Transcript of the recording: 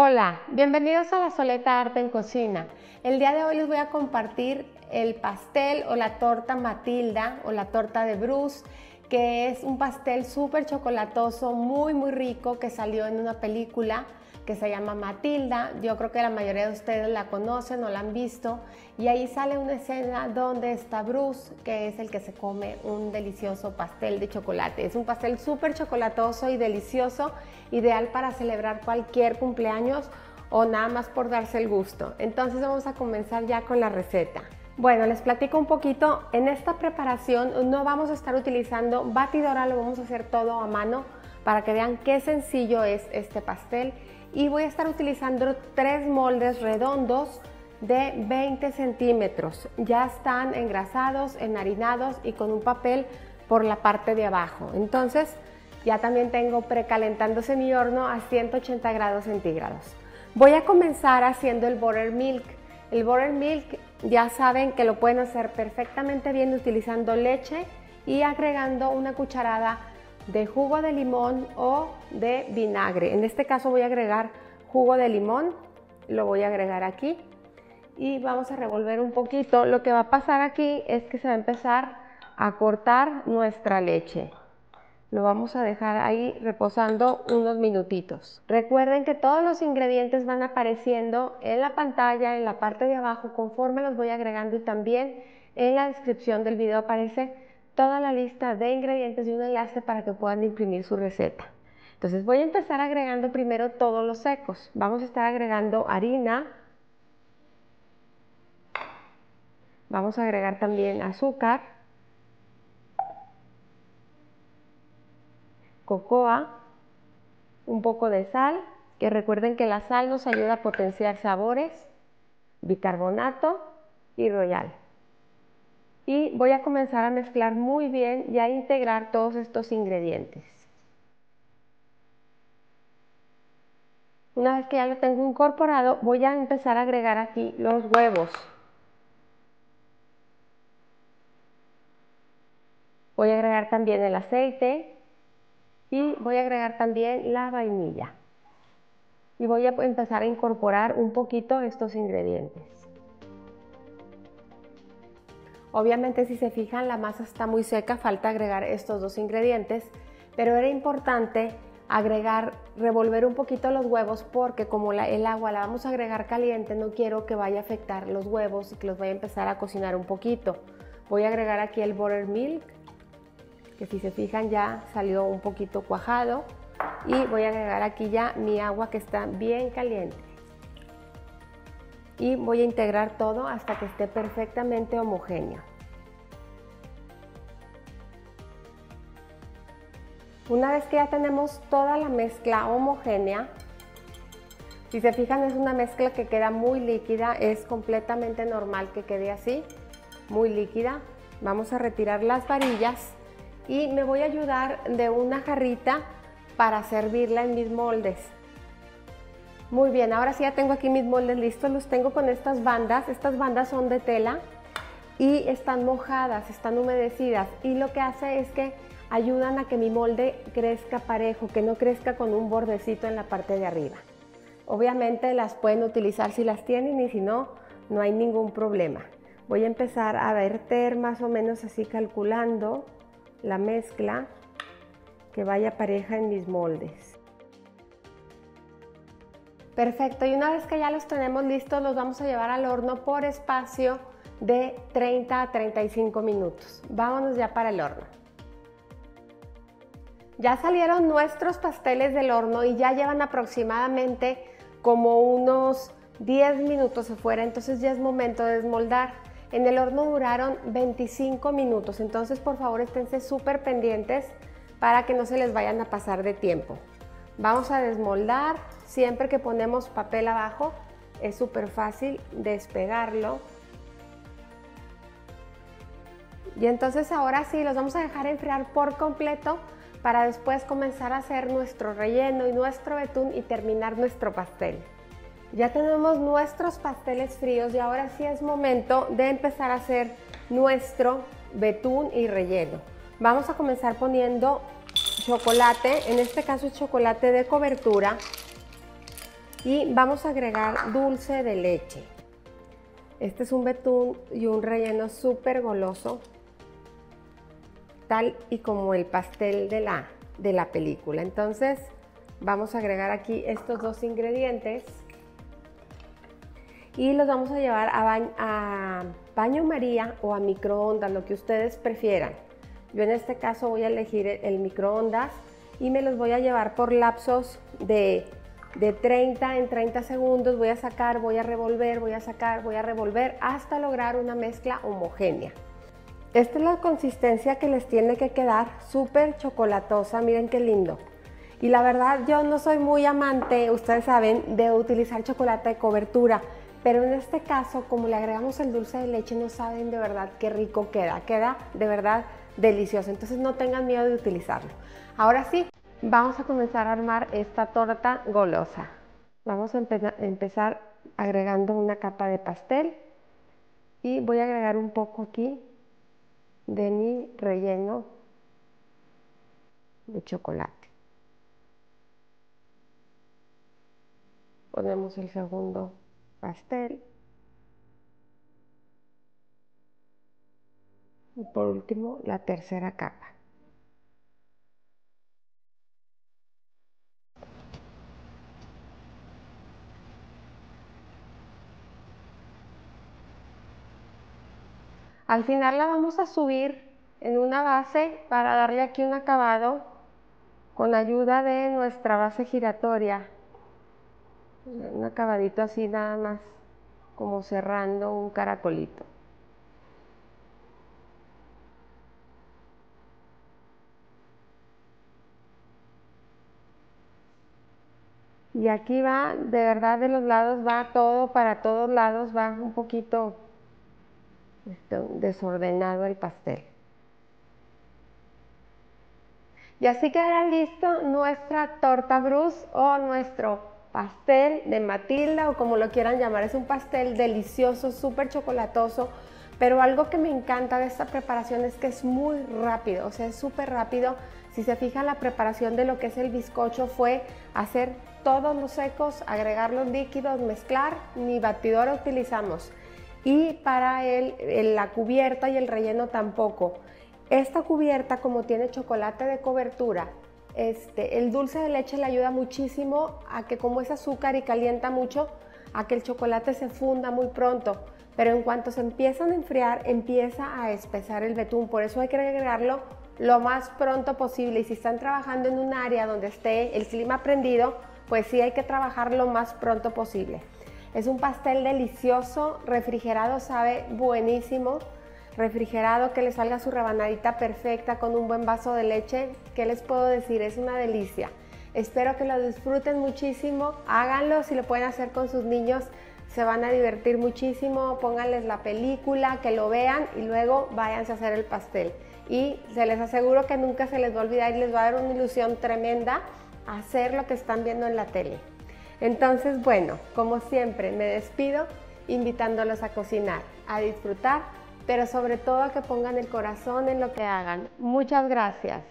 Hola, bienvenidos a La Soleta Arte en Cocina. El día de hoy les voy a compartir el pastel o la torta Matilda o la torta de Bruce, que es un pastel súper chocolatoso, muy rico, que salió en una película que se llama Matilda. Yo creo que la mayoría de ustedes la conocen o la han visto, y ahí sale una escena donde está Bruce, que es el que se come un delicioso pastel de chocolate. Es un pastel súper chocolatoso y delicioso, ideal para celebrar cualquier cumpleaños o nada más por darse el gusto. Entonces vamos a comenzar ya con la receta. Bueno, les platico un poquito. En esta preparación no vamos a estar utilizando batidora, lo vamos a hacer todo a mano para que vean qué sencillo es este pastel. Y voy a estar utilizando 3 moldes redondos de 20 centímetros. Ya están engrasados, enharinados y con un papel por la parte de abajo. Entonces ya también tengo precalentándose mi horno a 180 grados centígrados. Voy a comenzar haciendo el buttermilk. El buttermilk ya saben que lo pueden hacer perfectamente bien utilizando leche y agregando una cucharada de jugo de limón o de vinagre. En este caso voy a agregar jugo de limón, lo voy a agregar aquí y vamos a revolver un poquito. Lo que va a pasar aquí es que se va a empezar a cortar nuestra leche. Lo vamos a dejar ahí reposando unos minutitos. Recuerden que todos los ingredientes van apareciendo en la pantalla, en la parte de abajo, conforme los voy agregando, y también en la descripción del video aparece toda la lista de ingredientes y un enlace para que puedan imprimir su receta. Entonces voy a empezar agregando primero todos los secos. Vamos a estar agregando harina. Vamos a agregar también azúcar, cocoa, un poco de sal, que recuerden que la sal nos ayuda a potenciar sabores, bicarbonato y royal. Y voy a comenzar a mezclar muy bien y a integrar todos estos ingredientes. Una vez que ya lo tengo incorporado, voy a empezar a agregar aquí los huevos. Voy a agregar también el aceite y voy a agregar también la vainilla. Y voy a empezar a incorporar un poquito estos ingredientes. Obviamente, si se fijan, la masa está muy seca, falta agregar estos 2 ingredientes, pero era importante revolver un poquito los huevos, porque como el agua la vamos a agregar caliente, no quiero que vaya a afectar los huevos y que los vaya a empezar a cocinar un poquito. Voy a agregar aquí el buttermilk, que si se fijan ya salió un poquito cuajado, y voy a agregar aquí ya mi agua que está bien caliente. Y voy a integrar todo hasta que esté perfectamente homogéneo. Una vez que ya tenemos toda la mezcla homogénea, si se fijan es una mezcla que queda muy líquida, es completamente normal que quede así, muy líquida. Vamos a retirar las varillas y me voy a ayudar de una jarrita para servirla en mis moldes. Muy bien, ahora sí ya tengo aquí mis moldes listos, los tengo con estas bandas son de tela y están mojadas, están humedecidas, y lo que hace es que ayudan a que mi molde crezca parejo, que no crezca con un bordecito en la parte de arriba. Obviamente las pueden utilizar si las tienen, y si no, no hay ningún problema. Voy a empezar a verter más o menos así, calculando la mezcla que vaya pareja en mis moldes. Perfecto, y una vez que ya los tenemos listos, los vamos a llevar al horno por espacio de 30 a 35 minutos. Vámonos ya para el horno. Ya salieron nuestros pasteles del horno y ya llevan aproximadamente como unos 10 minutos afuera, entonces ya es momento de desmoldar. En el horno duraron 25 minutos, entonces por favor esténse súper pendientes para que no se les vayan a pasar de tiempo. Vamos a desmoldar. Siempre que ponemos papel abajo es súper fácil despegarlo. Y entonces ahora sí los vamos a dejar enfriar por completo para después comenzar a hacer nuestro relleno y nuestro betún y terminar nuestro pastel. Ya tenemos nuestros pasteles fríos y ahora sí es momento de empezar a hacer nuestro betún y relleno. Vamos a comenzar poniendo chocolate, en este caso es chocolate de cobertura. Y vamos a agregar dulce de leche. Este es un betún y un relleno súper goloso, tal y como el pastel de la película. Entonces vamos a agregar aquí estos dos ingredientes y los vamos a llevar a baño María o a microondas, lo que ustedes prefieran. Yo en este caso voy a elegir el microondas y me los voy a llevar por lapsos de 30 en 30 segundos. Voy a sacar, voy a revolver, voy a sacar, voy a revolver hasta lograr una mezcla homogénea. Esta es la consistencia que les tiene que quedar, súper chocolatosa, miren qué lindo. Y la verdad yo no soy muy amante, ustedes saben, de utilizar chocolate de cobertura, pero en este caso, como le agregamos el dulce de leche, no saben de verdad qué rico queda de verdad delicioso, entonces no tengan miedo de utilizarlo. Ahora sí, vamos a comenzar a armar esta torta golosa. Vamos a empezar agregando una capa de pastel y voy a agregar un poco aquí de mi relleno de chocolate. Ponemos el segundo pastel y por último la tercera capa. Al final la vamos a subir en una base para darle aquí un acabado con ayuda de nuestra base giratoria. Un acabadito así nada más, como cerrando un caracolito. Y aquí va, de verdad de los lados va todo, para todos lados va un poquito desordenado el pastel. Y así quedará listo nuestra torta Bruce o nuestro pastel de Matilda o como lo quieran llamar. Es un pastel delicioso, súper chocolatoso, pero algo que me encanta de esta preparación es que es muy rápido, o sea, es súper rápido. Si se fijan, la preparación de lo que es el bizcocho fue hacer todos los secos, agregar los líquidos, mezclar, ni batidora utilizamos. Y para la cubierta y el relleno tampoco. Esta cubierta, como tiene chocolate de cobertura, el dulce de leche le ayuda muchísimo a que, como es azúcar y calienta mucho, a que el chocolate se funda muy pronto. Pero en cuanto se empiezan a enfriar, empieza a espesar el betún. Por eso hay que agregarlo lo más pronto posible. Y si están trabajando en un área donde esté el clima prendido, pues sí hay que trabajar lo más pronto posible. Es un pastel delicioso, refrigerado sabe buenísimo. Refrigerado, que le salga su rebanadita perfecta con un buen vaso de leche. ¿Qué les puedo decir? Es una delicia. Espero que lo disfruten muchísimo. Háganlo, si lo pueden hacer con sus niños, se van a divertir muchísimo. Pónganles la película, que lo vean y luego váyanse a hacer el pastel. Y se les aseguro que nunca se les va a olvidar y les va a dar una ilusión tremenda hacer lo que están viendo en la tele. Entonces, bueno, como siempre, me despido invitándolos a cocinar, a disfrutar, pero sobre todo a que pongan el corazón en lo que hagan. Muchas gracias.